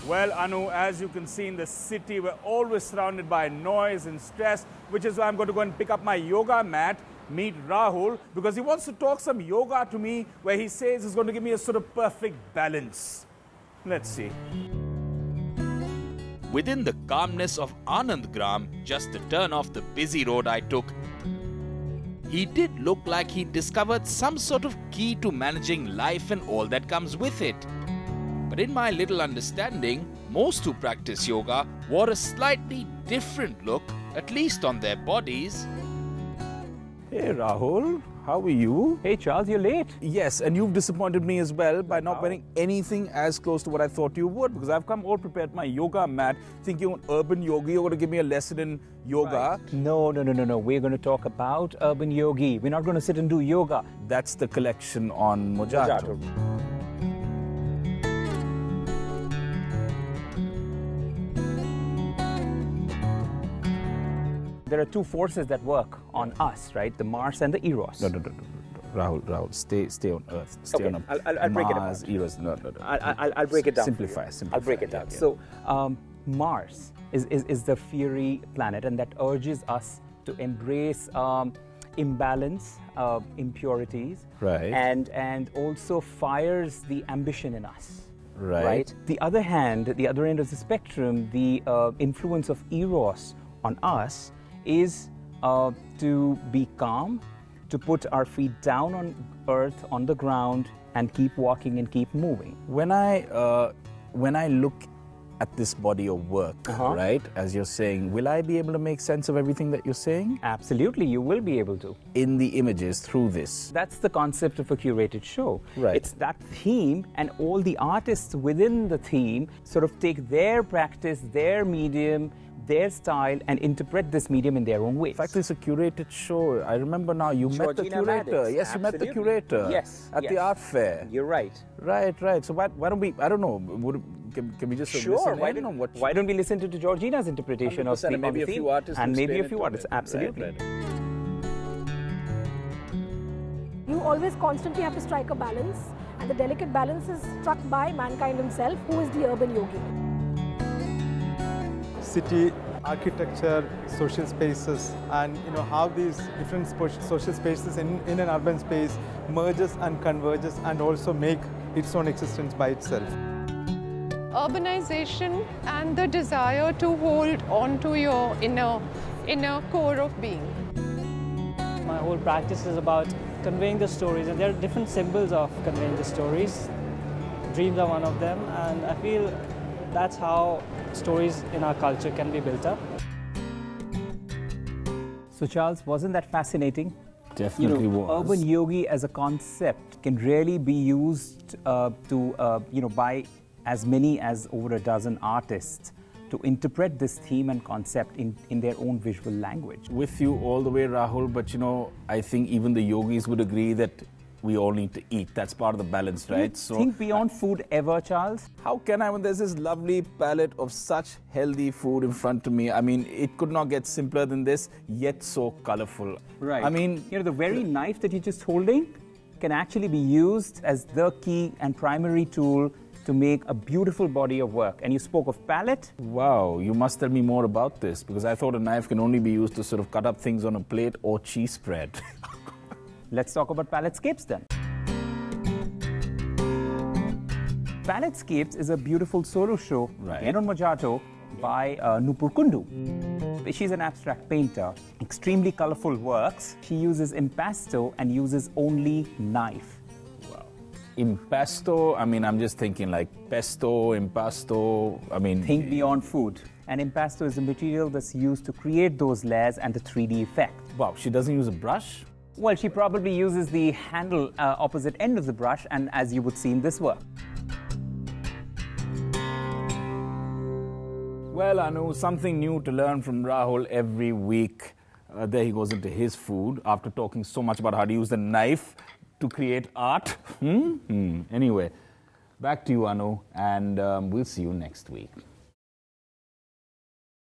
Well, Anu, as you can see in the city, we're always surrounded by noise and stress, which is why I'm going to go and pick up my yoga mat, meet Rahul, because he wants to talk some yoga to me, where he says he's going to give me a sort of perfect balance. Let's see. Within the calmness of Anandgram, just a turn off the busy road I took, he did look like he discovered some sort of key to managing life and all that comes with it. But in my little understanding, most who practice yoga wore a slightly different look, at least on their bodies. Hey Rahul, how are you? Hey Charles, you're late. Yes, and you've disappointed me as well by not wearing anything as close to what I thought you would, because I've come all prepared my yoga mat, thinking Urban Yogi, you're going to give me a lesson in yoga. Right. No. We're going to talk about Urban Yogi. We're not going to sit and do yoga. That's the collection on Mojarto. There are two forces that work on us, right? The Mars and the Eros. No. Rahul, stay on Earth. Stay on I'll break it down. Eros, no. I'll break it down. Simplify. I'll break it down. Yeah. So, Mars is the fiery planet, and that urges us to embrace imbalance, impurities, right? And also fires the ambition in us. Right. The other hand, the other end of the spectrum, the influence of Eros on us is to be calm, to put our feet down on earth, on the ground, and keep walking and keep moving. When I look at this body of work, right, as you're saying, will I be able to make sense of everything that you're saying? Absolutely, you will be able to. In the images, through this. That's the concept of a curated show. Right. It's that theme, and all the artists within the theme sort of take their practice, their medium, their style, and interpret this medium in their own way. In fact, it's a curated show. I remember now, you met the Georgina curator. Maddox. Yes, you met the curator. Yes. At the art fair. You're right. Right. So why don't we, I don't know, can we just sure, listen in? Why don't we listen to Georgina's interpretation of the theme? Maybe a few artists. And maybe a few artists, absolutely. Right. You always constantly have to strike a balance, and the delicate balance is struck by mankind himself, who is the Urban Yogi. City architecture, social spaces, and how these different social spaces in an urban space merges and converges and also make its own existence by itself. Urbanization and the desire to hold on to your inner core of being. My whole practice is about conveying the stories, and there are different symbols of conveying the stories. Dreams are one of them, and I feel that's how stories in our culture can be built up. So Charles, wasn't that fascinating? Definitely was. Urban Yogi as a concept can really be used by as many as over a dozen artists to interpret this theme and concept in their own visual language. With you all the way, Rahul, but I think even the yogis would agree that we all need to eat. That's part of the balance, right? So think beyond food ever, Charles? How can I when there's this lovely palette of such healthy food in front of me? I mean, it could not get simpler than this, yet so colorful. Right. I mean, the very knife that you're just holding can actually be used as the key and primary tool to make a beautiful body of work. And you spoke of palette. Wow, you must tell me more about this, because I thought a knife can only be used to sort of cut up things on a plate or cheese spread. Let's talk about Scapes then. Scapes is a beautiful solo show, again on Mojarto, by Nupur Kundu. She's an abstract painter, extremely colorful works. She uses impasto and uses only knife. Wow. Impasto, I mean, I'm just thinking like pesto, impasto, I mean... Think beyond food. And impasto is the material that's used to create those layers and the 3D effect. Wow, she doesn't use a brush? Well, she probably uses the handle opposite end of the brush, and as you would see in this work. Well, Anu, something new to learn from Rahul every week. There he goes into his food after talking so much about how to use the knife to create art. Anyway, back to you, Anu, and we'll see you next week.